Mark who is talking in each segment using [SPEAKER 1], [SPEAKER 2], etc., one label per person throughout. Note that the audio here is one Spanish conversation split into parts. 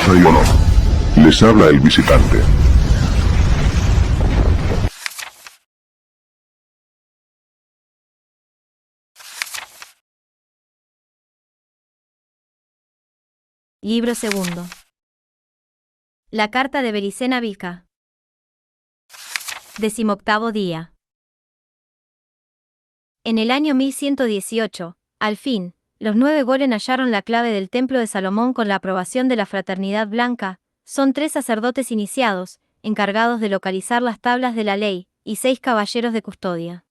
[SPEAKER 1] hay o no. Les habla el visitante.
[SPEAKER 2] Libro segundo. La carta de Bericena Vilca. 18º día. En el año 1118, al fin, los 9 golem hallaron la clave del templo de Salomón con la aprobación de la Fraternidad Blanca. Son 3 sacerdotes iniciados, encargados de localizar las tablas de la ley, y 6 caballeros de custodia.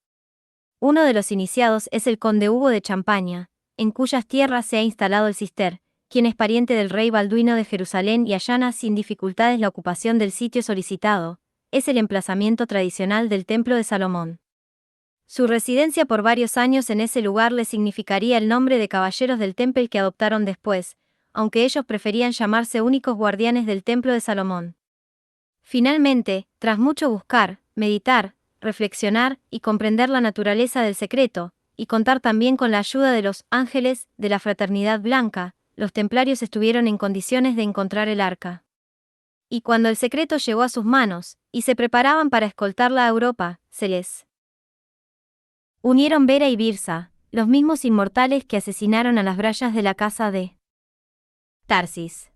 [SPEAKER 2] Uno de los iniciados es el conde Hugo de Champaña, en cuyas tierras se ha instalado el cister, quien es pariente del rey Balduino de Jerusalén y allana sin dificultades la ocupación del sitio solicitado. Es el emplazamiento tradicional del templo de Salomón. Su residencia por varios años en ese lugar le significaría el nombre de caballeros del Temple que adoptaron después, aunque ellos preferían llamarse únicos guardianes del templo de Salomón. Finalmente, tras mucho buscar, meditar, reflexionar y comprender la naturaleza del secreto, y contar también con la ayuda de los ángeles de la Fraternidad Blanca, los templarios estuvieron en condiciones de encontrar el arca. Y cuando el secreto llegó a sus manos, y se preparaban para escoltarla a Europa, se les unieron Vera y Birsa, los mismos inmortales que asesinaron a las brayas de la casa de Tarsis.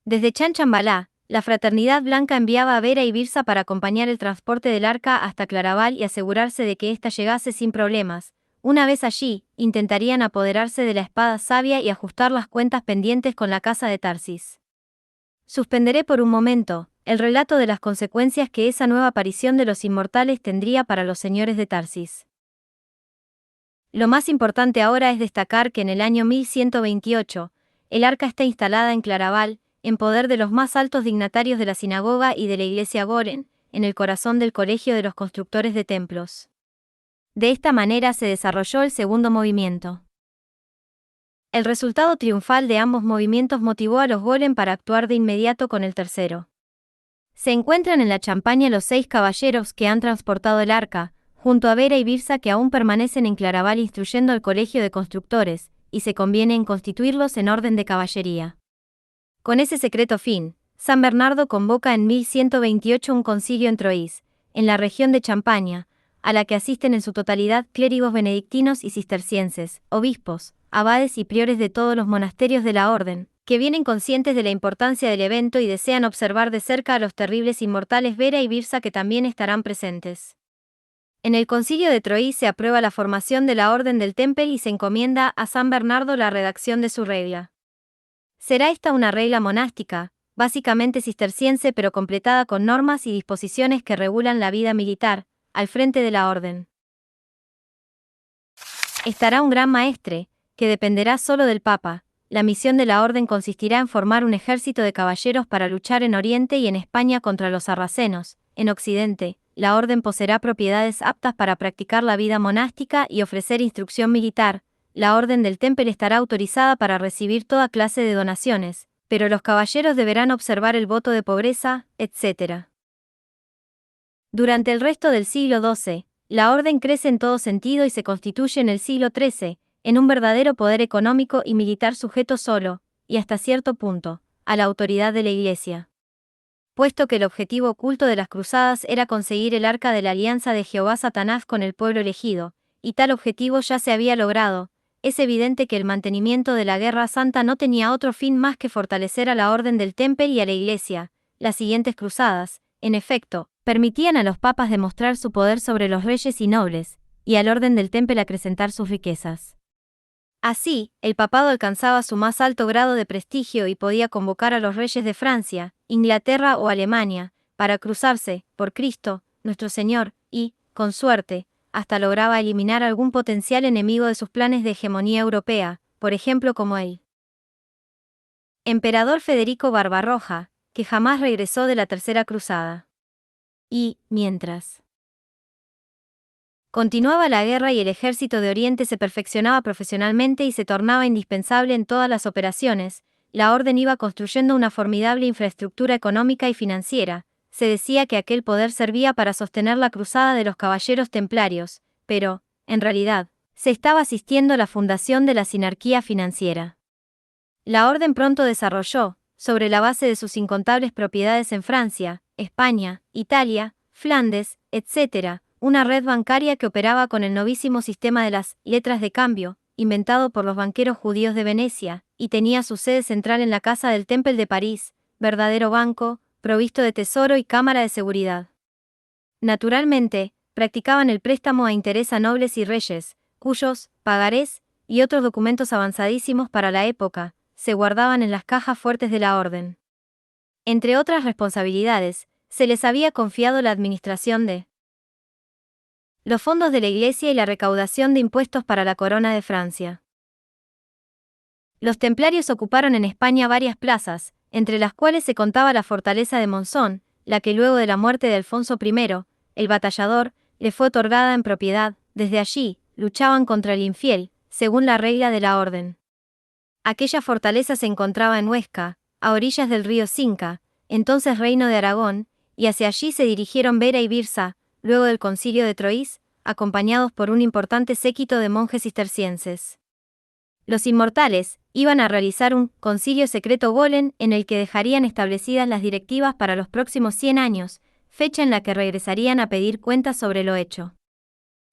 [SPEAKER 2] Desde Chanchambalá, la Fraternidad Blanca enviaba a Vera y Birsa para acompañar el transporte del arca hasta Claraval y asegurarse de que ésta llegase sin problemas. Una vez allí, intentarían apoderarse de la espada sabia y ajustar las cuentas pendientes con la casa de Tarsis. Suspenderé por un momento el relato de las consecuencias que esa nueva aparición de los inmortales tendría para los señores de Tarsis. Lo más importante ahora es destacar que en el año 1128, el arca está instalada en Claraval, en poder de los más altos dignatarios de la sinagoga y de la iglesia Goren, en el corazón del Colegio de los Constructores de Templos. De esta manera se desarrolló el segundo movimiento. El resultado triunfal de ambos movimientos motivó a los Golem para actuar de inmediato con el tercero. Se encuentran en la Champaña los 6 caballeros que han transportado el arca, junto a Vera y Birsa que aún permanecen en Claraval instruyendo al Colegio de Constructores, y se conviene en constituirlos en orden de caballería. Con ese secreto fin, San Bernardo convoca en 1128 un concilio en Troyes, en la región de Champaña, a la que asisten en su totalidad clérigos benedictinos y cistercienses, obispos, abades y priores de todos los monasterios de la orden, que vienen conscientes de la importancia del evento y desean observar de cerca a los terribles inmortales Vera y Birsa que también estarán presentes. En el concilio de Troyes se aprueba la formación de la Orden del Temple y se encomienda a San Bernardo la redacción de su regla. Será esta una regla monástica, básicamente cisterciense pero completada con normas y disposiciones que regulan la vida militar, al frente de la orden. Estará un gran maestre, que dependerá solo del Papa. La misión de la orden consistirá en formar un ejército de caballeros para luchar en Oriente y en España contra los sarracenos. En Occidente, la orden poseerá propiedades aptas para practicar la vida monástica y ofrecer instrucción militar. La orden del Temple estará autorizada para recibir toda clase de donaciones, pero los caballeros deberán observar el voto de pobreza, etc. Durante el resto del siglo XII, la orden crece en todo sentido y se constituye en el siglo XIII, en un verdadero poder económico y militar sujeto solo, y hasta cierto punto, a la autoridad de la Iglesia. Puesto que el objetivo oculto de las cruzadas era conseguir el arca de la alianza de Jehová Satanás con el pueblo elegido, y tal objetivo ya se había logrado, es evidente que el mantenimiento de la guerra santa no tenía otro fin más que fortalecer a la orden del Temple y a la Iglesia. Las siguientes cruzadas, en efecto, permitían a los papas demostrar su poder sobre los reyes y nobles, y al orden del Temple acrecentar sus riquezas. Así, el papado alcanzaba su más alto grado de prestigio y podía convocar a los reyes de Francia, Inglaterra o Alemania, para cruzarse, por Cristo, nuestro Señor, y, con suerte, hasta lograba eliminar algún potencial enemigo de sus planes de hegemonía europea, por ejemplo como el emperador Federico Barbarroja, que jamás regresó de la Tercera Cruzada. Y, mientras continuaba la guerra y el ejército de Oriente se perfeccionaba profesionalmente y se tornaba indispensable en todas las operaciones, la orden iba construyendo una formidable infraestructura económica y financiera. Se decía que aquel poder servía para sostener la cruzada de los caballeros templarios, pero, en realidad, se estaba asistiendo a la fundación de la sinarquía financiera. La orden pronto desarrolló, sobre la base de sus incontables propiedades en Francia, España, Italia, Flandes, etc., una red bancaria que operaba con el novísimo sistema de las letras de cambio, inventado por los banqueros judíos de Venecia, y tenía su sede central en la Casa del Temple de París, verdadero banco, provisto de tesoro y cámara de seguridad. Naturalmente, practicaban el préstamo a interés a nobles y reyes, cuyos pagarés y otros documentos avanzadísimos para la época se guardaban en las cajas fuertes de la orden. Entre otras responsabilidades, se les había confiado la administración de los fondos de la Iglesia y la recaudación de impuestos para la corona de Francia. Los templarios ocuparon en España varias plazas, entre las cuales se contaba la fortaleza de Monzón, la que luego de la muerte de Alfonso I, el batallador, le fue otorgada en propiedad. Desde allí, luchaban contra el infiel, según la regla de la orden. Aquella fortaleza se encontraba en Huesca, a orillas del río Cinca, entonces reino de Aragón, y hacia allí se dirigieron Vera y Birsa, luego del concilio de Troyes, acompañados por un importante séquito de monjes cistercienses. Los inmortales iban a realizar un concilio secreto Golen en el que dejarían establecidas las directivas para los próximos 100 años, fecha en la que regresarían a pedir cuentas sobre lo hecho.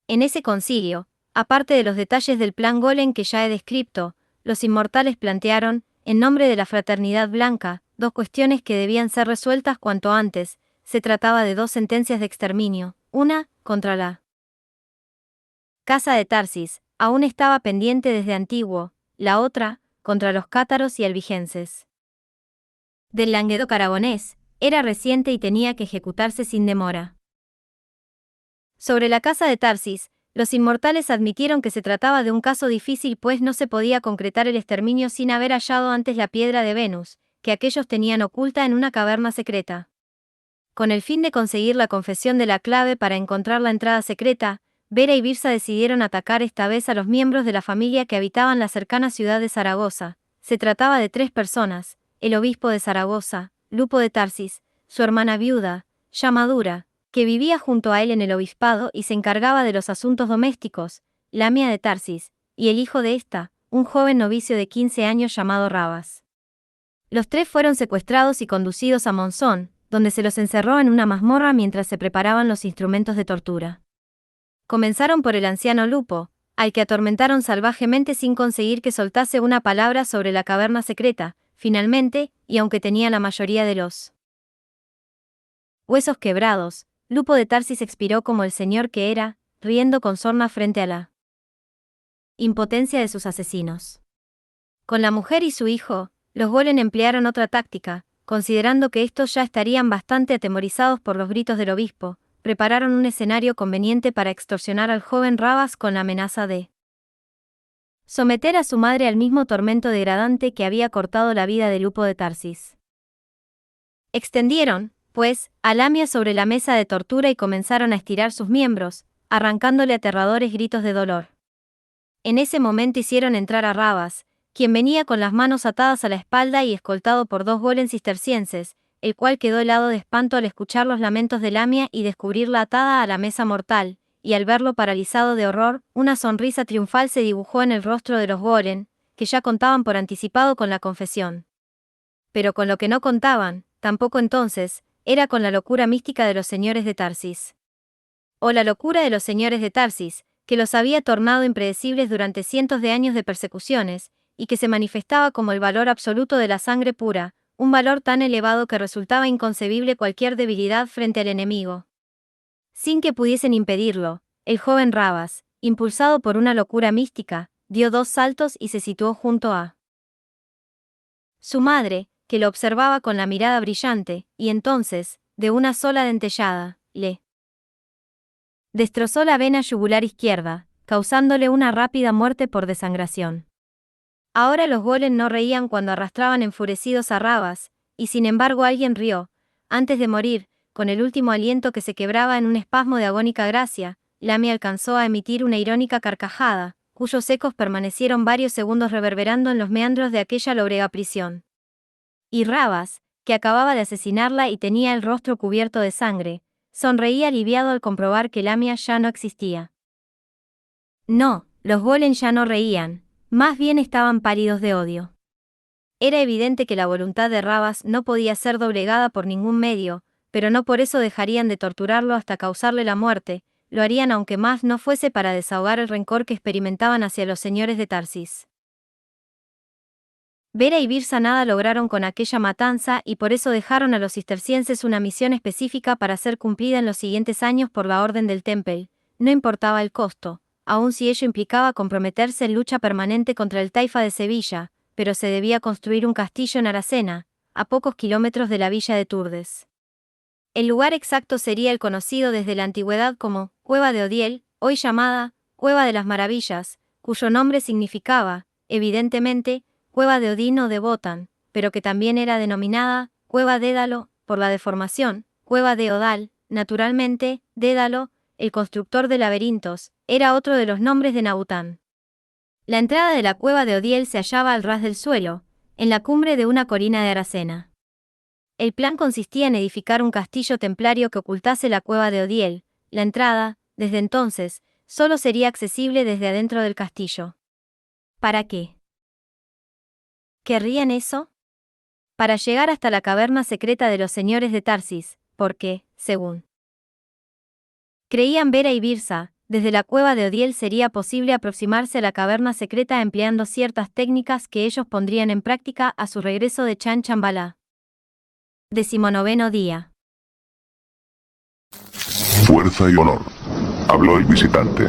[SPEAKER 2] En ese concilio, aparte de los detalles del plan Golen que ya he descrito, los inmortales plantearon, en nombre de la Fraternidad Blanca, dos cuestiones que debían ser resueltas cuanto antes. Se trataba de dos sentencias de exterminio, una, contra la Casa de Tarsis, aún estaba pendiente desde antiguo, la otra, contra los cátaros y albigenses. Del Languedoc aragonés, era reciente y tenía que ejecutarse sin demora. Sobre la Casa de Tarsis, los inmortales admitieron que se trataba de un caso difícil pues no se podía concretar el exterminio sin haber hallado antes la piedra de Venus, que aquellos tenían oculta en una caverna secreta. Con el fin de conseguir la confesión de la clave para encontrar la entrada secreta, Vera y Birsa decidieron atacar esta vez a los miembros de la familia que habitaban la cercana ciudad de Zaragoza. Se trataba de 3 personas, el obispo de Zaragoza, Lupo de Tarsis, su hermana viuda, Llamadura, que vivía junto a él en el obispado y se encargaba de los asuntos domésticos, Lamia de Tarsis, y el hijo de esta, un joven novicio de 15 años llamado Rabas. Los 3 fueron secuestrados y conducidos a Monzón, donde se los encerró en una mazmorra mientras se preparaban los instrumentos de tortura. Comenzaron por el anciano Lupo, al que atormentaron salvajemente sin conseguir que soltase una palabra sobre la caverna secreta. Finalmente, y aunque tenía la mayoría de los huesos quebrados, Lupo de Tarsis expiró como el señor que era, riendo con sorna frente a la impotencia de sus asesinos. Con la mujer y su hijo, los Golen emplearon otra táctica, considerando que estos ya estarían bastante atemorizados por los gritos del obispo. Prepararon un escenario conveniente para extorsionar al joven Rabas con la amenaza de someter a su madre al mismo tormento degradante que había cortado la vida de Lupo de Tarsis. Extendieron, pues, a Lamia sobre la mesa de tortura y comenzaron a estirar sus miembros, arrancándole aterradores gritos de dolor. En ese momento hicieron entrar a Rabas, quien venía con las manos atadas a la espalda y escoltado por 2 golems cistercienses, el cual quedó helado de espanto al escuchar los lamentos de Lamia y descubrirla atada a la mesa mortal, y al verlo paralizado de horror, una sonrisa triunfal se dibujó en el rostro de los Golem, que ya contaban por anticipado con la confesión. Pero con lo que no contaban, tampoco entonces, era con la locura mística de los señores de Tarsis. O la locura de los señores de Tarsis, que los había tornado impredecibles durante cientos de años de persecuciones, y que se manifestaba como el valor absoluto de la sangre pura, un valor tan elevado que resultaba inconcebible cualquier debilidad frente al enemigo. Sin que pudiesen impedirlo, el joven Rabas, impulsado por una locura mística, dio 2 saltos y se situó junto a su madre, que lo observaba con la mirada brillante, y entonces, de una sola dentellada, le destrozó la vena yugular izquierda, causándole una rápida muerte por desangración. Ahora los Golem no reían cuando arrastraban enfurecidos a Rabas, y sin embargo alguien rió. Antes de morir, con el último aliento que se quebraba en un espasmo de agónica gracia, Lamia alcanzó a emitir una irónica carcajada, cuyos ecos permanecieron varios segundos reverberando en los meandros de aquella lóbrega prisión. Y Rabas, que acababa de asesinarla y tenía el rostro cubierto de sangre, sonreía aliviado al comprobar que Lamia ya no existía. No, los Golem ya no reían. Más bien estaban pálidos de odio. Era evidente que la voluntad de Rabas no podía ser doblegada por ningún medio, pero no por eso dejarían de torturarlo hasta causarle la muerte, lo harían aunque más no fuese para desahogar el rencor que experimentaban hacia los señores de Tarsis. Vera y Birsa nada lograron con aquella matanza y por eso dejaron a los cistercienses una misión específica para ser cumplida en los siguientes años por la Orden del Temple, no importaba el costo, aun si ello implicaba comprometerse en lucha permanente contra el Taifa de Sevilla, pero se debía construir un castillo en Aracena, a pocos kilómetros de la villa de Turdes. El lugar exacto sería el conocido desde la antigüedad como Cueva de Odiel, hoy llamada Cueva de las Maravillas, cuyo nombre significaba, evidentemente, Cueva de Odín o de Botán, pero que también era denominada Cueva Dédalo, por la deformación, Cueva de Odal, naturalmente, Dédalo, el constructor de laberintos, era otro de los nombres de Nabután. La entrada de la Cueva de Odiel se hallaba al ras del suelo, en la cumbre de una colina de Aracena. El plan consistía en edificar un castillo templario que ocultase la Cueva de Odiel. La entrada, desde entonces, solo sería accesible desde adentro del castillo. ¿Para qué? ¿Querrían eso? Para llegar hasta la caverna secreta de los señores de Tarsis, porque, según creían Vera y Birsa, desde la Cueva de Odiel sería posible aproximarse a la caverna secreta empleando ciertas técnicas que ellos pondrían en práctica a su regreso de Chan Chambalá. 19º día.
[SPEAKER 1] Fuerza y honor. Habló el visitante.